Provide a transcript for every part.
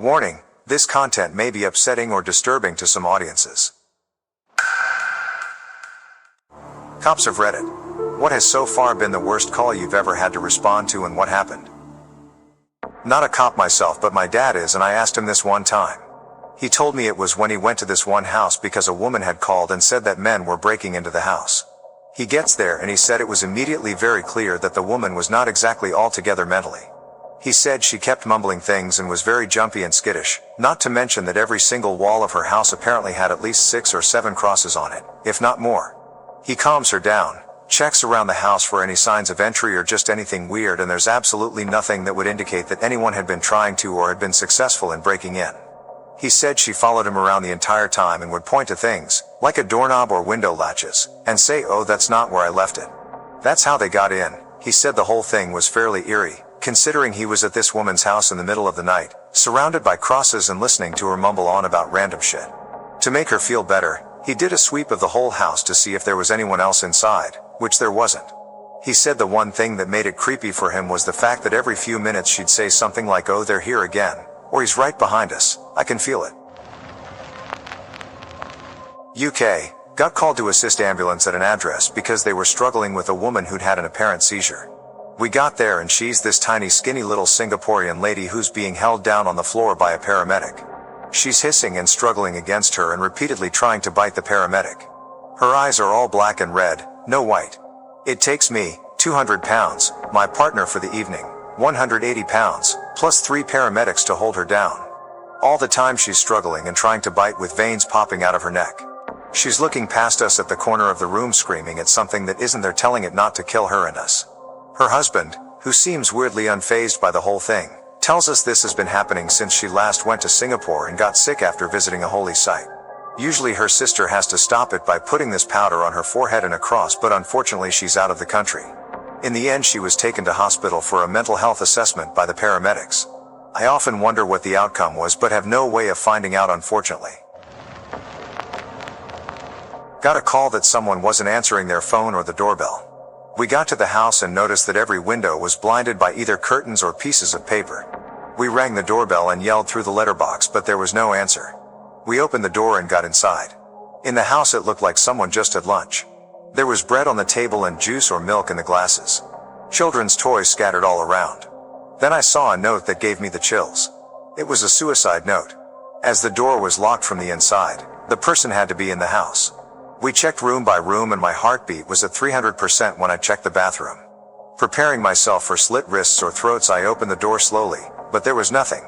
Warning, this content may be upsetting or disturbing to some audiences. Cops of Reddit. What has so far been the worst call you've ever had to respond to, and what happened? Not a cop myself, but my dad is, and I asked him this one time. He told me it was when he went to this one house because a woman had called and said that men were breaking into the house. He gets there and he said it was immediately very clear that the woman was not exactly all together mentally. He said she kept mumbling things and was very jumpy and skittish, not to mention that every single wall of her house apparently had at least 6 or 7 crosses on it, if not more. He calms her down, checks around the house for any signs of entry or just anything weird, and there's absolutely nothing that would indicate that anyone had been trying to or had been successful in breaking in. He said she followed him around the entire time and would point to things, like a doorknob or window latches, and say, "Oh, that's not where I left it." That's how they got in. He said the whole thing was fairly eerie, considering he was at this woman's house in the middle of the night, surrounded by crosses and listening to her mumble on about random shit. To make her feel better, he did a sweep of the whole house to see if there was anyone else inside, which there wasn't. He said the one thing that made it creepy for him was the fact that every few minutes she'd say something like, "Oh, they're here again," or "He's right behind us, I can feel it." UK. Got called to assist ambulance at an address because they were struggling with a woman who'd had an apparent seizure. We got there and she's this tiny skinny little Singaporean lady who's being held down on the floor by a paramedic. She's hissing and struggling against her and repeatedly trying to bite the paramedic. Her eyes are all black and red, no white. It takes me, 200 pounds, my partner for the evening, 180 pounds, plus 3 paramedics to hold her down. All the time she's struggling and trying to bite with veins popping out of her neck. She's looking past us at the corner of the room screaming at something that isn't there, telling it not to kill her and us. Her husband, who seems weirdly unfazed by the whole thing, tells us this has been happening since she last went to Singapore and got sick after visiting a holy site. Usually her sister has to stop it by putting this powder on her forehead and a cross, but unfortunately she's out of the country. In the end she was taken to hospital for a mental health assessment by the paramedics. I often wonder what the outcome was, but have no way of finding out, unfortunately. Got a call that someone wasn't answering their phone or the doorbell. We got to the house and noticed that every window was blinded by either curtains or pieces of paper. We rang the doorbell and yelled through the letterbox, but there was no answer. We opened the door and got inside. In the house it looked like someone just had lunch. There was bread on the table and juice or milk in the glasses. Children's toys scattered all around. Then I saw a note that gave me the chills. It was a suicide note. As the door was locked from the inside, the person had to be in the house. We checked room by room and my heartbeat was at 300% when I checked the bathroom. Preparing myself for slit wrists or throats, I opened the door slowly, but there was nothing.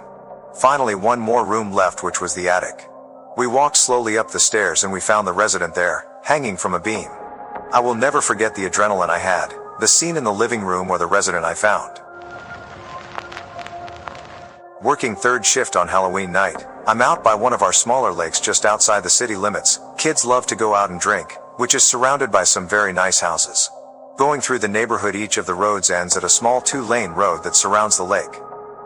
Finally, one more room left, which was the attic. We walked slowly up the stairs and we found the resident there, hanging from a beam. I will never forget the adrenaline I had, the scene in the living room or the resident I found. Working third shift on Halloween night, I'm out by one of our smaller lakes just outside the city limits. Kids love to go out and drink, which is surrounded by some very nice houses. Going through the neighborhood, each of the roads ends at a small 2-lane road that surrounds the lake.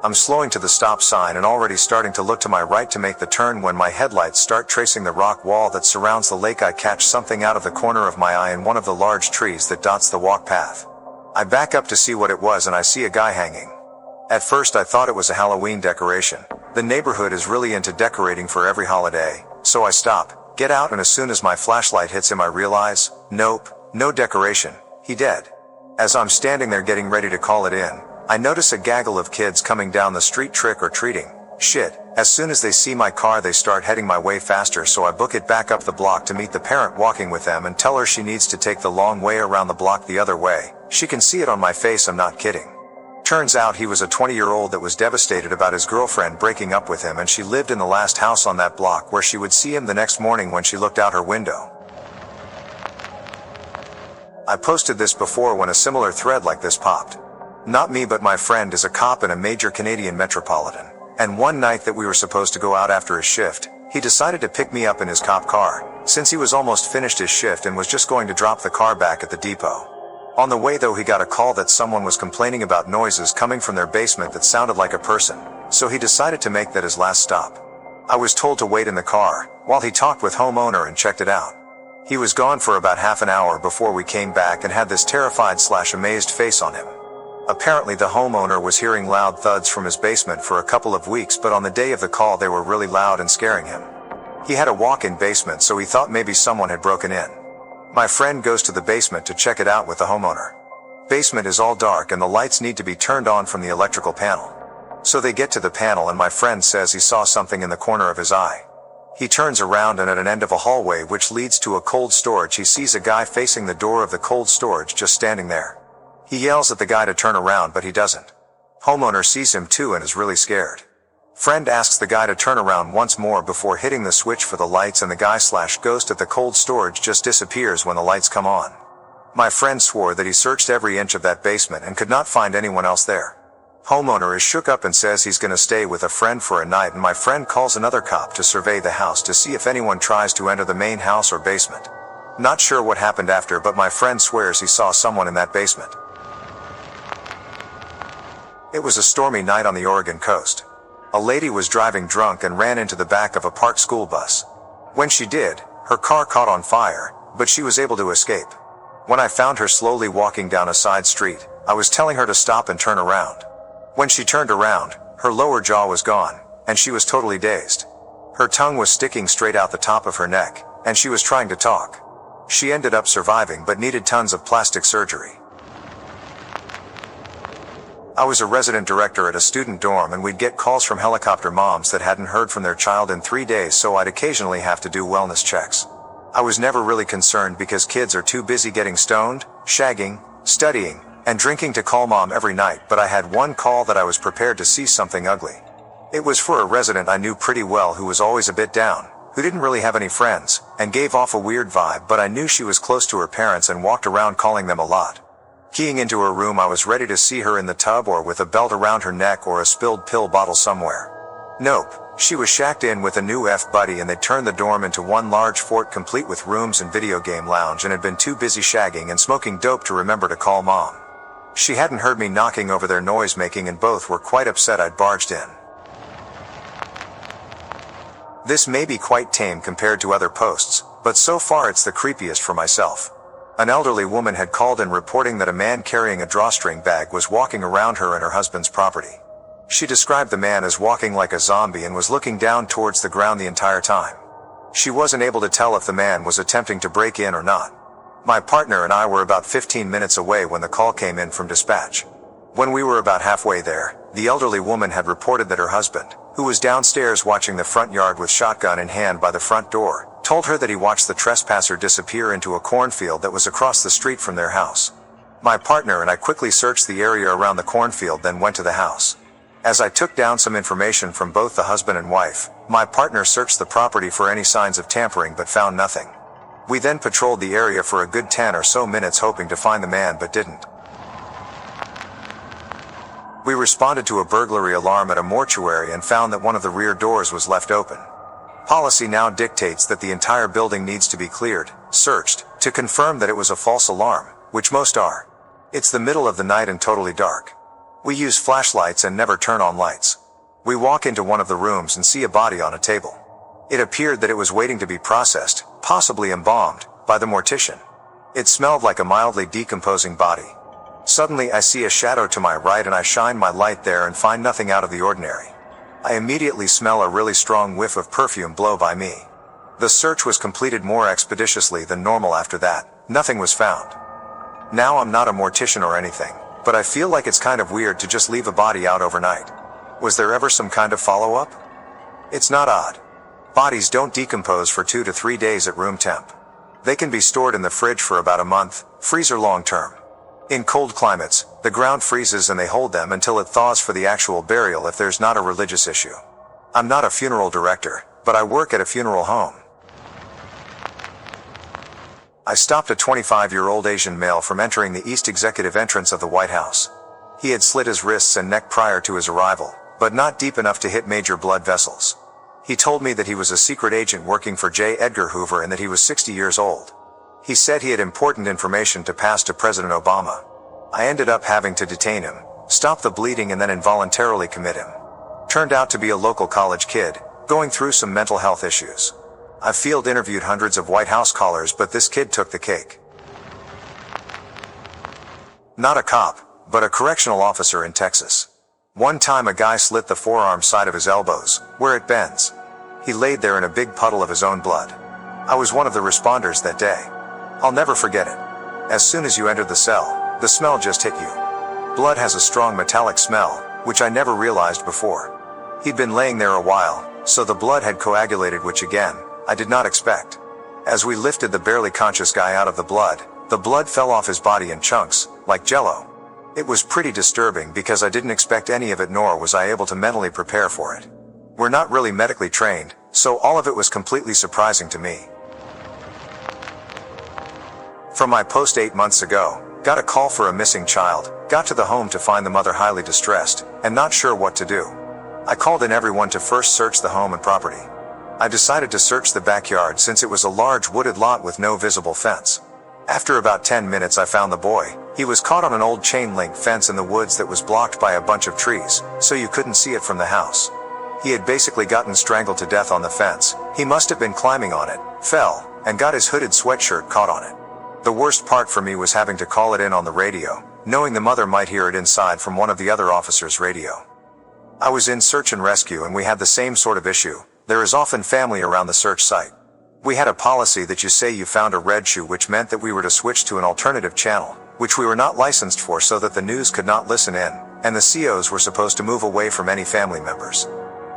I'm slowing to the stop sign and already starting to look to my right to make the turn when my headlights start tracing the rock wall that surrounds the lake. I catch something out of the corner of my eye in one of the large trees that dots the walk path. I back up to see what it was and I see a guy hanging. At first I thought it was a Halloween decoration. The neighborhood is really into decorating for every holiday, so I stop, get out, and as soon as my flashlight hits him I realize, nope, no decoration, he dead. As I'm standing there getting ready to call it in, I notice a gaggle of kids coming down the street trick or treating. Shit, as soon as they see my car they start heading my way faster, so I book it back up the block to meet the parent walking with them and tell her she needs to take the long way around the block the other way. She can see it on my face, I'm not kidding. Turns out he was a 20-year-old that was devastated about his girlfriend breaking up with him, and she lived in the last house on that block where she would see him the next morning when she looked out her window. I posted this before when a similar thread like this popped. Not me, but my friend is a cop in a major Canadian metropolitan, and one night that we were supposed to go out after his shift, he decided to pick me up in his cop car, since he was almost finished his shift and was just going to drop the car back at the depot. On the way though, he got a call that someone was complaining about noises coming from their basement that sounded like a person, so he decided to make that his last stop. I was told to wait in the car, while he talked with homeowner and checked it out. He was gone for about half an hour before we came back and had this terrified/amazed face on him. Apparently the homeowner was hearing loud thuds from his basement for a couple of weeks, but on the day of the call they were really loud and scaring him. He had a walk-in basement, so he thought maybe someone had broken in. My friend goes to the basement to check it out with the homeowner. Basement is all dark and the lights need to be turned on from the electrical panel. So they get to the panel and my friend says he saw something in the corner of his eye. He turns around and at an end of a hallway which leads to a cold storage he sees a guy facing the door of the cold storage just standing there. He yells at the guy to turn around but he doesn't. Homeowner sees him too and is really scared. Friend asks the guy to turn around once more before hitting the switch for the lights and the guy/ghost at the cold storage just disappears when the lights come on. My friend swore that he searched every inch of that basement and could not find anyone else there. Homeowner is shook up and says he's gonna stay with a friend for a night, and my friend calls another cop to survey the house to see if anyone tries to enter the main house or basement. Not sure what happened after, but my friend swears he saw someone in that basement. It was a stormy night on the Oregon coast. A lady was driving drunk and ran into the back of a parked school bus. When she did, her car caught on fire, but she was able to escape. When I found her slowly walking down a side street, I was telling her to stop and turn around. When she turned around, her lower jaw was gone, and she was totally dazed. Her tongue was sticking straight out the top of her neck, and she was trying to talk. She ended up surviving but needed tons of plastic surgery. I was a resident director at a student dorm and we'd get calls from helicopter moms that hadn't heard from their child in 3 days, so I'd occasionally have to do wellness checks. I was never really concerned because kids are too busy getting stoned, shagging, studying, and drinking to call mom every night, but I had one call that I was prepared to see something ugly. It was for a resident I knew pretty well who was always a bit down, who didn't really have any friends, and gave off a weird vibe, but I knew she was close to her parents and walked around calling them a lot. Keying into her room, I was ready to see her in the tub or with a belt around her neck or a spilled pill bottle somewhere. Nope, she was shacked in with a new F-buddy and they turned the dorm into one large fort complete with rooms and video game lounge and had been too busy shagging and smoking dope to remember to call mom. She hadn't heard me knocking over their noise making and both were quite upset I'd barged in. This may be quite tame compared to other posts, but so far it's the creepiest for myself. An elderly woman had called in reporting that a man carrying a drawstring bag was walking around her and her husband's property. She described the man as walking like a zombie and was looking down towards the ground the entire time. She wasn't able to tell if the man was attempting to break in or not. My partner and I were about 15 minutes away when the call came in from dispatch. When we were about halfway there, the elderly woman had reported that her husband, who was downstairs watching the front yard with shotgun in hand by the front door, told her that he watched the trespasser disappear into a cornfield that was across the street from their house. My partner and I quickly searched the area around the cornfield, then went to the house. As I took down some information from both the husband and wife, my partner searched the property for any signs of tampering but found nothing. We then patrolled the area for a good 10 or so minutes hoping to find the man but didn't. We responded to a burglary alarm at a mortuary and found that one of the rear doors was left open. Policy now dictates that the entire building needs to be cleared, searched, to confirm that it was a false alarm, which most are. It's the middle of the night and totally dark. We use flashlights and never turn on lights. We walk into one of the rooms and see a body on a table. It appeared that it was waiting to be processed, possibly embalmed, by the mortician. It smelled like a mildly decomposing body. Suddenly I see a shadow to my right and I shine my light there and find nothing out of the ordinary. I immediately smell a really strong whiff of perfume blow by me. The search was completed more expeditiously than normal after that. Nothing was found. Now I'm not a mortician or anything, but I feel like it's kind of weird to just leave a body out overnight. Was there ever some kind of follow-up? It's not odd. Bodies don't decompose for 2 to 3 days at room temp. They can be stored in the fridge for about a month, freezer long term. In cold climates, the ground freezes and they hold them until it thaws for the actual burial if there's not a religious issue. I'm not a funeral director, but I work at a funeral home. I stopped a 25-year-old Asian male from entering the east executive entrance of the White House. He had slit his wrists and neck prior to his arrival, but not deep enough to hit major blood vessels. He told me that he was a secret agent working for J. Edgar Hoover and that he was 60 years old. He said he had important information to pass to President Obama. I ended up having to detain him, stop the bleeding and then involuntarily commit him. Turned out to be a local college kid, going through some mental health issues. I've field interviewed hundreds of White House callers, but this kid took the cake. Not a cop, but a correctional officer in Texas. One time a guy slit the forearm side of his elbows, where it bends. He laid there in a big puddle of his own blood. I was one of the responders that day. I'll never forget it. As soon as you entered the cell, the smell just hit you. Blood has a strong metallic smell, which I never realized before. He'd been laying there a while, so the blood had coagulated, which again, I did not expect. As we lifted the barely conscious guy out of the blood fell off his body in chunks, like jello. It was pretty disturbing because I didn't expect any of it, nor was I able to mentally prepare for it. We're not really medically trained, so all of it was completely surprising to me. From my post 8 months ago, got a call for a missing child, got to the home to find the mother highly distressed, and not sure what to do. I called in everyone to first search the home and property. I decided to search the backyard since it was a large wooded lot with no visible fence. After about 10 minutes I found the boy. He was caught on an old chain-link fence in the woods that was blocked by a bunch of trees, so you couldn't see it from the house. He had basically gotten strangled to death on the fence. He must have been climbing on it, fell, and got his hooded sweatshirt caught on it. The worst part for me was having to call it in on the radio, knowing the mother might hear it inside from one of the other officers' radio. I was in search and rescue and we had the same sort of issue. There is often family around the search site. We had a policy that you say you found a red shoe, which meant that we were to switch to an alternative channel, which we were not licensed for, so that the news could not listen in, and the COs were supposed to move away from any family members.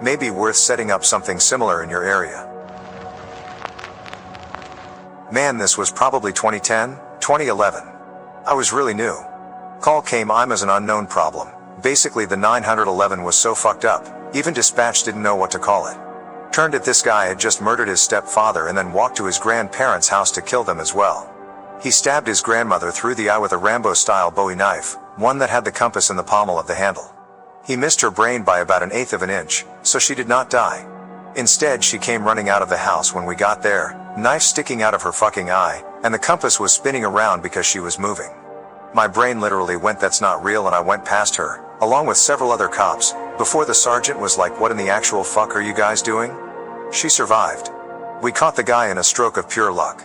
Maybe worth setting up something similar in your area. Man, this was probably 2010, 2011. I was really new. Call came, I'm as an unknown problem. Basically the 911 was so fucked up, even dispatch didn't know what to call it. Turned out this guy had just murdered his stepfather and then walked to his grandparents' house to kill them as well. He stabbed his grandmother through the eye with a Rambo-style Bowie knife, one that had the compass in the pommel of the handle. He missed her brain by about 1/8 of an inch, so she did not die. Instead, she came running out of the house when we got there, knife sticking out of her fucking eye, and the compass was spinning around because she was moving. My brain literally went, that's not real, and I went past her, along with several other cops, before the sergeant was like, what in the actual fuck are you guys doing? She survived. We caught the guy in a stroke of pure luck.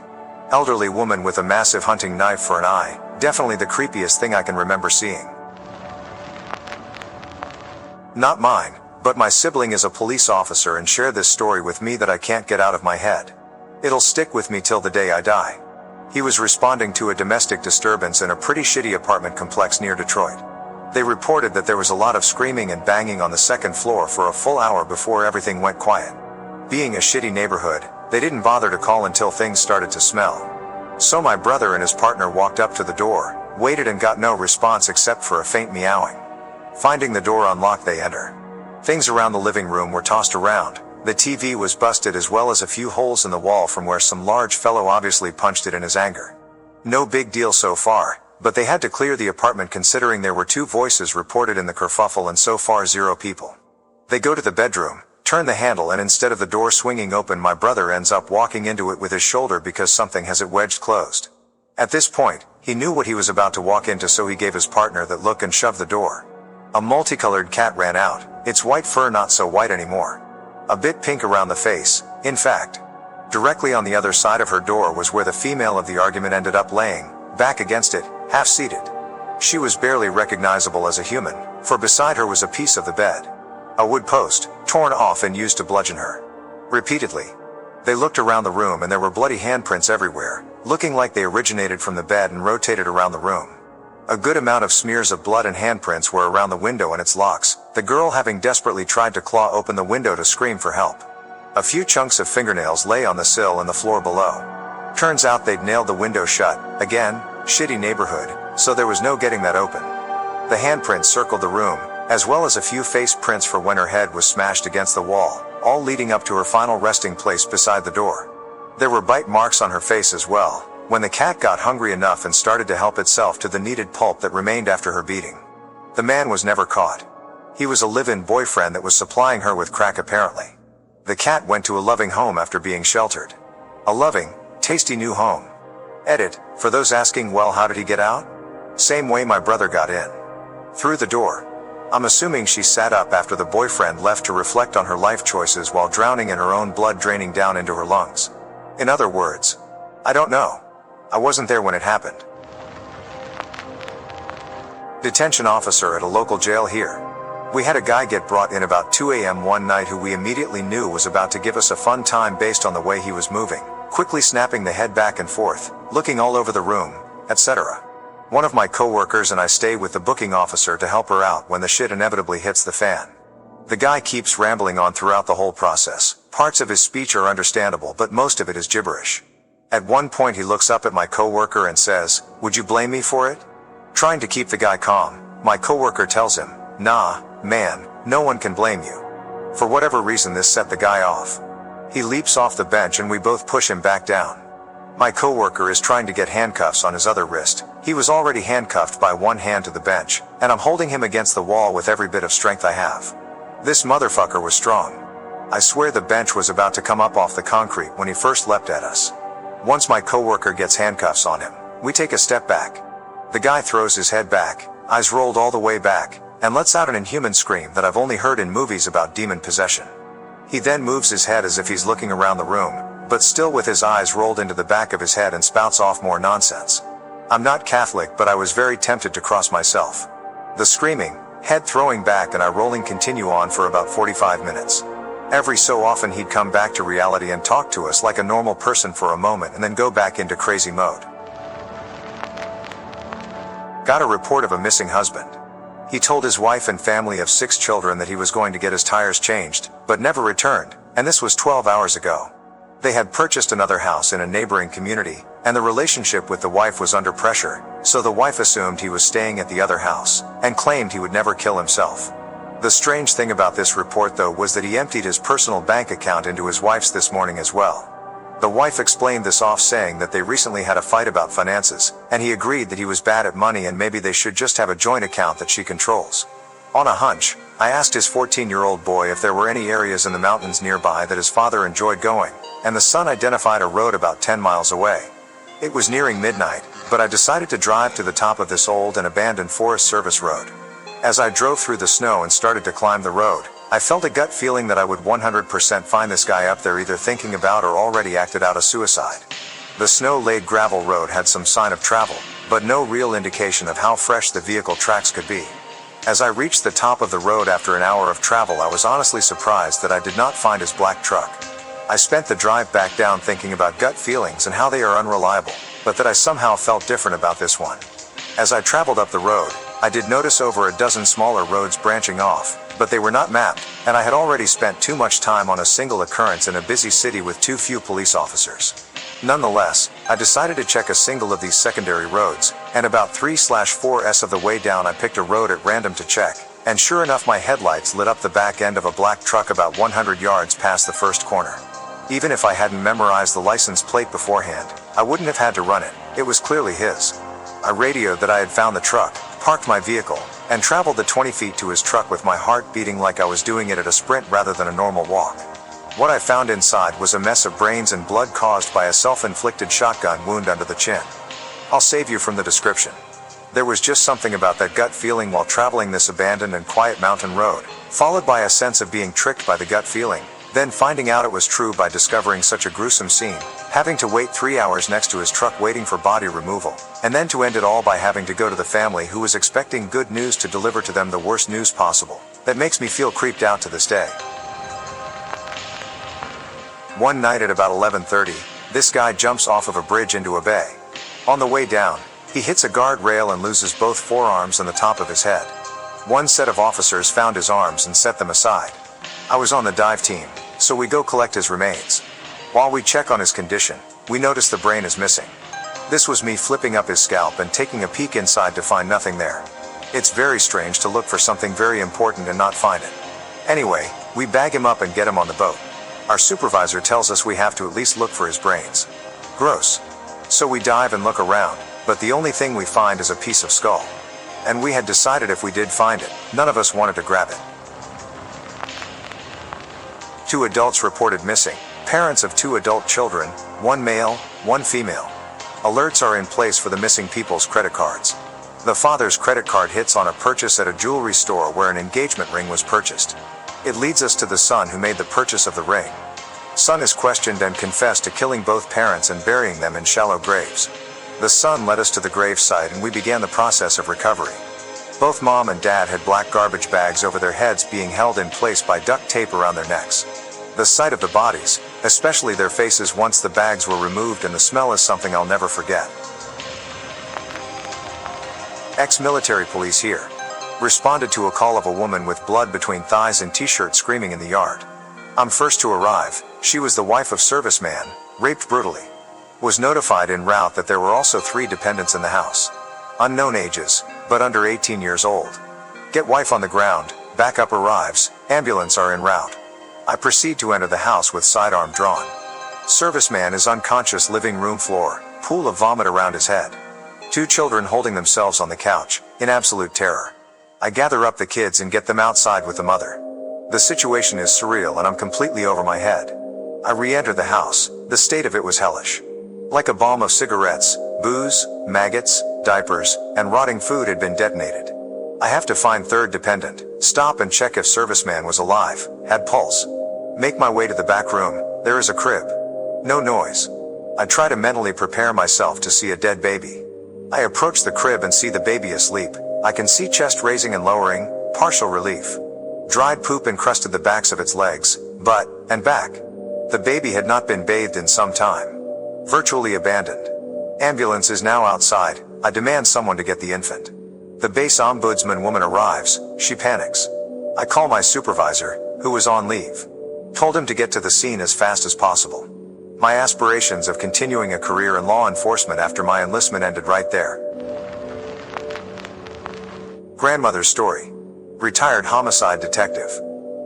Elderly woman with a massive hunting knife for an eye, definitely the creepiest thing I can remember seeing. Not mine, but my sibling is a police officer and shared this story with me that I can't get out of my head. It'll stick with me till the day I die. He was responding to a domestic disturbance in a pretty shitty apartment complex near Detroit. They reported that there was a lot of screaming and banging on the second floor for a full hour before everything went quiet. Being a shitty neighborhood, they didn't bother to call until things started to smell. So my brother and his partner walked up to the door, waited and got no response except for a faint meowing. Finding the door unlocked, they enter. Things around the living room were tossed around. The TV was busted, as well as a few holes in the wall from where some large fellow obviously punched it in his anger. No big deal so far, but they had to clear the apartment considering there were 2 voices reported in the kerfuffle and so far 0 people. They go to the bedroom, turn the handle, and instead of the door swinging open, my brother ends up walking into it with his shoulder because something has it wedged closed. At this point, he knew what he was about to walk into, so he gave his partner that look and shoved the door. A multicolored cat ran out, its white fur not so white anymore. A bit pink around the face, in fact. Directly on the other side of her door was where the female of the argument ended up laying, back against it, half-seated. She was barely recognizable as a human, for beside her was a piece of the bed. A wood post, torn off and used to bludgeon her. Repeatedly. They looked around the room and there were bloody handprints everywhere, looking like they originated from the bed and rotated around the room. A good amount of smears of blood and handprints were around the window and its locks, the girl having desperately tried to claw open the window to scream for help. A few chunks of fingernails lay on the sill and the floor below. Turns out they'd nailed the window shut. Again, shitty neighborhood, so there was no getting that open. The handprints circled the room, as well as a few face prints for when her head was smashed against the wall, all leading up to her final resting place beside the door. There were bite marks on her face as well, when the cat got hungry enough and started to help itself to the kneaded pulp that remained after her beating. The man was never caught. He was a live-in boyfriend that was supplying her with crack apparently. The cat went to a loving home after being sheltered. A loving, tasty new home. Edit, for those asking, well, how did he get out? Same way my brother got in. Through the door. I'm assuming she sat up after the boyfriend left to reflect on her life choices while drowning in her own blood draining down into her lungs. In other words, I don't know. I wasn't there when it happened. Detention officer at a local jail here. We had a guy get brought in about 2 a.m. one night who we immediately knew was about to give us a fun time based on the way he was moving, quickly snapping the head back and forth, looking all over the room, etc. One of my coworkers and I stay with the booking officer to help her out when the shit inevitably hits the fan. The guy keeps rambling on throughout the whole process. Parts of his speech are understandable, but most of it is gibberish. At one point he looks up at my coworker and says, "Would you blame me for it?" Trying to keep the guy calm, my coworker tells him, "Nah, man, no one can blame you." For whatever reason this set the guy off. He leaps off the bench and we both push him back down. My coworker is trying to get handcuffs on his other wrist. He was already handcuffed by one hand to the bench, and I'm holding him against the wall with every bit of strength I have. This motherfucker was strong. I swear the bench was about to come up off the concrete when he first leapt at us. Once my coworker gets handcuffs on him, we take a step back. The guy throws his head back, eyes rolled all the way back, and lets out an inhuman scream that I've only heard in movies about demon possession. He then moves his head as if he's looking around the room, but still with his eyes rolled into the back of his head and spouts off more nonsense. I'm not Catholic, but I was very tempted to cross myself. The screaming, head throwing back and eye rolling continue on for about 45 minutes. Every so often he'd come back to reality and talk to us like a normal person for a moment and then go back into crazy mode. Got a report of a missing husband. He told his wife and family of 6 children that he was going to get his tires changed, but never returned, and this was 12 hours ago. They had purchased another house in a neighboring community, and the relationship with the wife was under pressure, so the wife assumed he was staying at the other house, and claimed he would never kill himself. The strange thing about this report though was that he emptied his personal bank account into his wife's this morning as well. The wife explained this off saying that they recently had a fight about finances, and he agreed that he was bad at money and maybe they should just have a joint account that she controls. On a hunch, I asked his 14-year-old boy if there were any areas in the mountains nearby that his father enjoyed going, and the son identified a road about 10 miles away. It was nearing midnight, but I decided to drive to the top of this old and abandoned Forest Service road. As I drove through the snow and started to climb the road, I felt a gut feeling that I would 100% find this guy up there either thinking about or already acted out a suicide. The snow-laid gravel road had some sign of travel, but no real indication of how fresh the vehicle tracks could be. As I reached the top of the road after an hour of travel, I was honestly surprised that I did not find his black truck. I spent the drive back down thinking about gut feelings and how they are unreliable, but that I somehow felt different about this one. As I traveled up the road, I did notice over a dozen smaller roads branching off, but they were not mapped, and I had already spent too much time on a single occurrence in a busy city with too few police officers. Nonetheless, I decided to check a single of these secondary roads, and about 3/4s of the way down I picked a road at random to check, and sure enough my headlights lit up the back end of a black truck about 100 yards past the first corner. Even if I hadn't memorized the license plate beforehand, I wouldn't have had to run it. It was clearly his. I radioed that I had found the truck, parked my vehicle, and traveled the 20 feet to his truck with my heart beating like I was doing it at a sprint rather than a normal walk. What I found inside was a mess of brains and blood caused by a self-inflicted shotgun wound under the chin. I'll save you from the description. There was just something about that gut feeling while traveling this abandoned and quiet mountain road, followed by a sense of being tricked by the gut feeling, then finding out it was true by discovering such a gruesome scene, having to wait 3 hours next to his truck waiting for body removal, and then to end it all by having to go to the family who was expecting good news to deliver to them the worst news possible. That makes me feel creeped out to this day. One night at about 11:30, this guy jumps off of a bridge into a bay. On the way down, he hits a guardrail and loses both forearms and the top of his head. One set of officers found his arms and set them aside. I was on the dive team, so we go collect his remains. While we check on his condition, we notice the brain is missing. This was me flipping up his scalp and taking a peek inside to find nothing there. It's very strange to look for something very important and not find it. Anyway, we bag him up and get him on the boat. Our supervisor tells us we have to at least look for his brains. Gross. So we dive and look around, but the only thing we find is a piece of skull. And we had decided if we did find it, none of us wanted to grab it. 2 adults reported missing, parents of 2 adult children, 1 male, 1 female. Alerts are in place for the missing people's credit cards. The father's credit card hits on a purchase at a jewelry store where an engagement ring was purchased. It leads us to the son who made the purchase of the ring. Son is questioned and confessed to killing both parents and burying them in shallow graves. The son led us to the gravesite and we began the process of recovery. Both mom and dad had black garbage bags over their heads being held in place by duct tape around their necks. The sight of the bodies, especially their faces once the bags were removed, and the smell is something I'll never forget. Ex-military police here. Responded to a call of a woman with blood between thighs and t-shirt screaming in the yard. I'm first to arrive. She was the wife of serviceman, raped brutally. Was notified en route that there were also 3 dependents in the house. Unknown ages, but under 18 years old. Get wife on the ground, backup arrives, ambulance are en route. I proceed to enter the house with sidearm drawn. Serviceman is unconscious, living room floor, pool of vomit around his head. 2 children holding themselves on the couch, in absolute terror. I gather up the kids and get them outside with the mother. The situation is surreal and I'm completely over my head. I re-enter the house. The state of it was hellish. Like a bomb of cigarettes, booze, maggots, diapers, and rotting food had been detonated. I have to find 3rd dependent, stop and check if serviceman was alive, had pulse. Make my way to the back room. There is a crib. No noise. I try to mentally prepare myself to see a dead baby. I approach the crib and see the baby asleep. I can see chest raising and lowering, partial relief. Dried poop encrusted the backs of its legs, butt, and back. The baby had not been bathed in some time. Virtually abandoned. Ambulance is now outside. I demand someone to get the infant. The base ombudsman woman arrives. She panics. I call my supervisor, who was on leave. Told him to get to the scene as fast as possible. My aspirations of continuing a career in law enforcement after my enlistment ended right there. Grandmother's story. Retired homicide detective.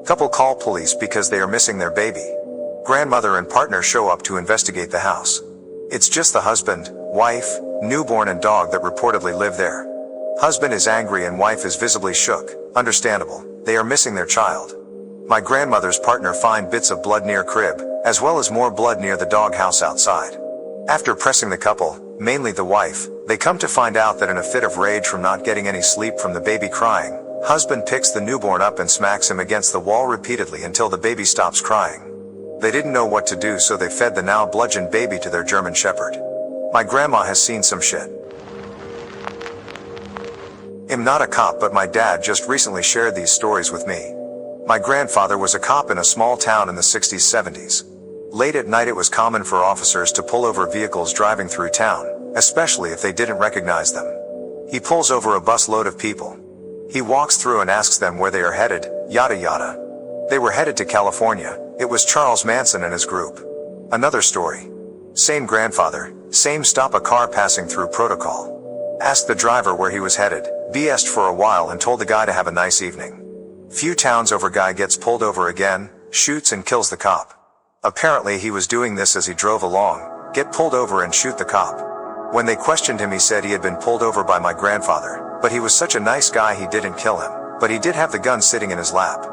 Couple call police because they are missing their baby. Grandmother and partner show up to investigate the house. It's just the husband, wife, newborn and dog that reportedly live there. Husband is angry and wife is visibly shook. Understandable. They are missing their child. My grandmother's partner find bits of blood near crib, as well as more blood near the dog house outside. After pressing the couple, mainly the wife, they come to find out that in a fit of rage from not getting any sleep from the baby crying, husband picks the newborn up and smacks him against the wall repeatedly until the baby stops crying. They didn't know what to do, so they fed the now bludgeoned baby to their German Shepherd. My grandma has seen some shit. I'm not a cop, but my dad just recently shared these stories with me. My grandfather was a cop in a small town in the 60s, 70s. Late at night it was common for officers to pull over vehicles driving through town, especially if they didn't recognize them. He pulls over a bus load of people. He walks through and asks them where they are headed, yada yada. They were headed to California. It was Charles Manson and his group. Another story. Same grandfather, same stop, a car passing through protocol. Asked the driver where he was headed, BS'd for a while and told the guy to have a nice evening. Few towns over, guy gets pulled over again, shoots and kills the cop. Apparently he was doing this as he drove along, get pulled over and shoot the cop. When they questioned him he said he had been pulled over by my grandfather, but he was such a nice guy he didn't kill him, but he did have the gun sitting in his lap.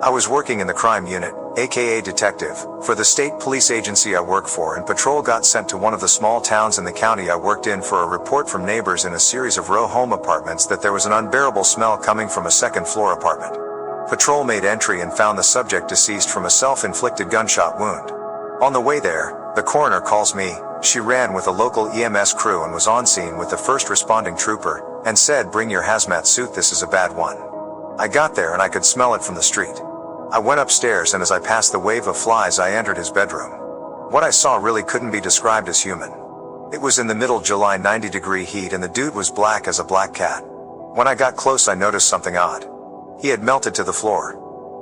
I was working in the crime unit, aka detective, for the state police agency I work for, and patrol got sent to one of the small towns in the county I worked in for a report from neighbors in a series of row home apartments that there was an unbearable smell coming from a second-floor apartment. Patrol made entry and found the subject deceased from a self-inflicted gunshot wound. On the way there, the coroner calls me. She ran with a local EMS crew and was on scene with the first responding trooper, and said, "Bring your hazmat suit, this is a bad one." I got there and I could smell it from the street. I went upstairs, and as I passed the wave of flies I entered his bedroom. What I saw really couldn't be described as human. It was in the middle July 90-degree heat and the dude was black as a black cat. When I got close I noticed something odd. He had melted to the floor.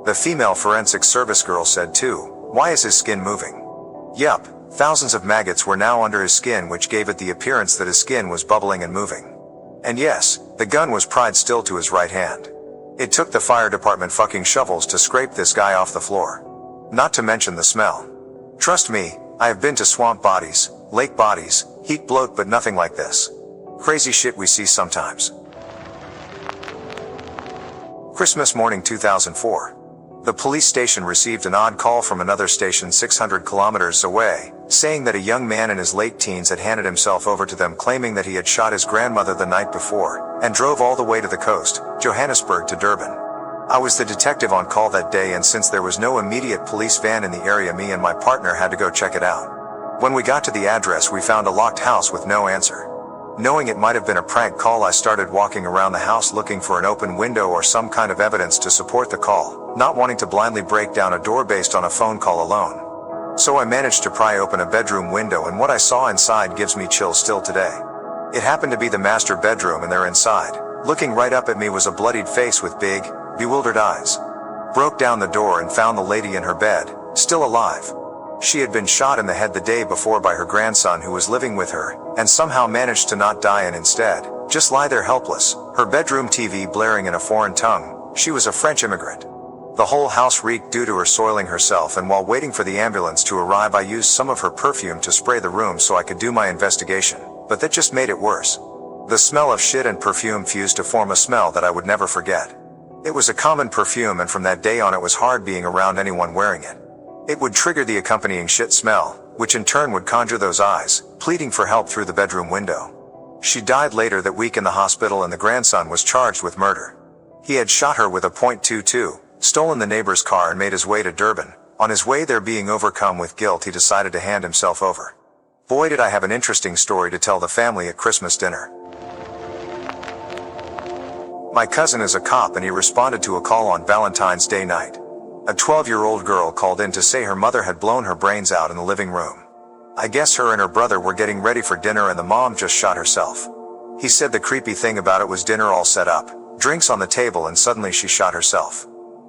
The female forensic service girl said too, "Why is his skin moving?" Yup, thousands of maggots were now under his skin, which gave it the appearance that his skin was bubbling and moving. And yes, the gun was pried still to his right hand. It took the fire department fucking shovels to scrape this guy off the floor. Not to mention the smell. Trust me, I have been to swamp bodies, lake bodies, heat bloat, but nothing like this. Crazy shit we see sometimes. Christmas morning 2004. The police station received an odd call from another station 600 kilometers away, saying that a young man in his late teens had handed himself over to them, claiming that he had shot his grandmother the night before, and drove all the way to the coast, Johannesburg to Durban. I was the detective on call that day, and since there was no immediate police van in the area, me and my partner had to go check it out. When we got to the address we found a locked house with no answer. Knowing it might have been a prank call, I started walking around the house looking for an open window or some kind of evidence to support the call, not wanting to blindly break down a door based on a phone call alone. So I managed to pry open a bedroom window, and what I saw inside gives me chills still today. It happened to be the master bedroom, and there inside, looking right up at me, was a bloodied face with big, bewildered eyes. Broke down the door and found the lady in her bed, still alive. She had been shot in the head the day before by her grandson who was living with her, and somehow managed to not die and instead, just lie there helpless, her bedroom TV blaring in a foreign tongue. She was a French immigrant. The whole house reeked due to her soiling herself, and while waiting for the ambulance to arrive, I used some of her perfume to spray the room so I could do my investigation, but that just made it worse. The smell of shit and perfume fused to form a smell that I would never forget. It was a common perfume, and from that day on it was hard being around anyone wearing it. It would trigger the accompanying shit smell, which in turn would conjure those eyes, pleading for help through the bedroom window. She died later that week in the hospital, and the grandson was charged with murder. He had shot her with a .22, stolen the neighbor's car, and made his way to Durban. On his way there, being overcome with guilt, he decided to hand himself over. Boy, did I have an interesting story to tell the family at Christmas dinner. My cousin is a cop, and he responded to a call on Valentine's Day night. A 12-year-old girl called in to say her mother had blown her brains out in the living room. I guess her and her brother were getting ready for dinner and the mom just shot herself. He said the creepy thing about it was dinner all set up, drinks on the table, and suddenly she shot herself.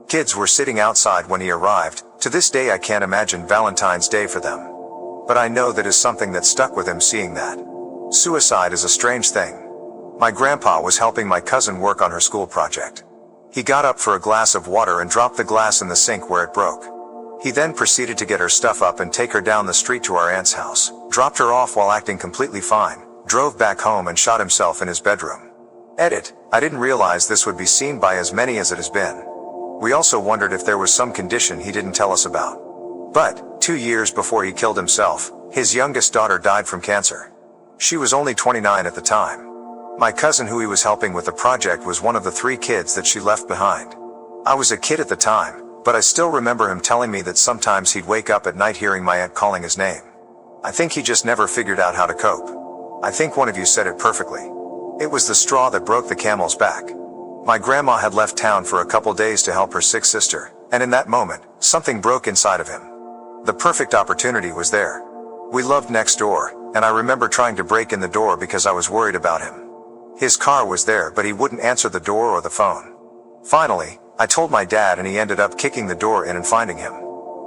Kids were sitting outside when he arrived. To this day I can't imagine Valentine's Day for them. But I know that is something that stuck with him, seeing that. Suicide is a strange thing. My grandpa was helping my cousin work on her school project. He got up for a glass of water and dropped the glass in the sink where it broke. He then proceeded to get her stuff up and take her down the street to our aunt's house, dropped her off while acting completely fine, drove back home and shot himself in his bedroom. Edit: I didn't realize this would be seen by as many as it has been. We also wondered if there was some condition he didn't tell us about. But, 2 years before he killed himself, his youngest daughter died from cancer. She was only 29 at the time. My cousin who he was helping with the project was one of the 3 kids that she left behind. I was a kid at the time, but I still remember him telling me that sometimes he'd wake up at night hearing my aunt calling his name. I think he just never figured out how to cope. I think one of you said it perfectly. It was the straw that broke the camel's back. My grandma had left town for a couple days to help her sick sister, and in that moment, something broke inside of him. The perfect opportunity was there. We lived next door, and I remember trying to break in the door because I was worried about him. His car was there, but he wouldn't answer the door or the phone. Finally, I told my dad, and he ended up kicking the door in and finding him.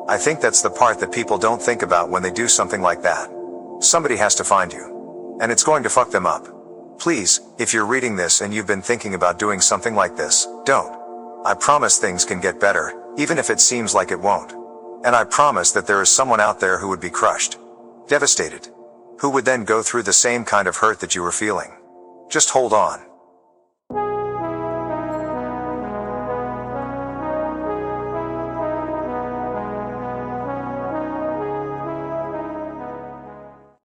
I think that's the part that people don't think about when they do something like that. Somebody has to find you. And it's going to fuck them up. Please, if you're reading this and you've been thinking about doing something like this, don't. I promise things can get better, even if it seems like it won't. And I promise that there is someone out there who would be crushed, devastated, who would then go through the same kind of hurt that you were feeling. Just hold on.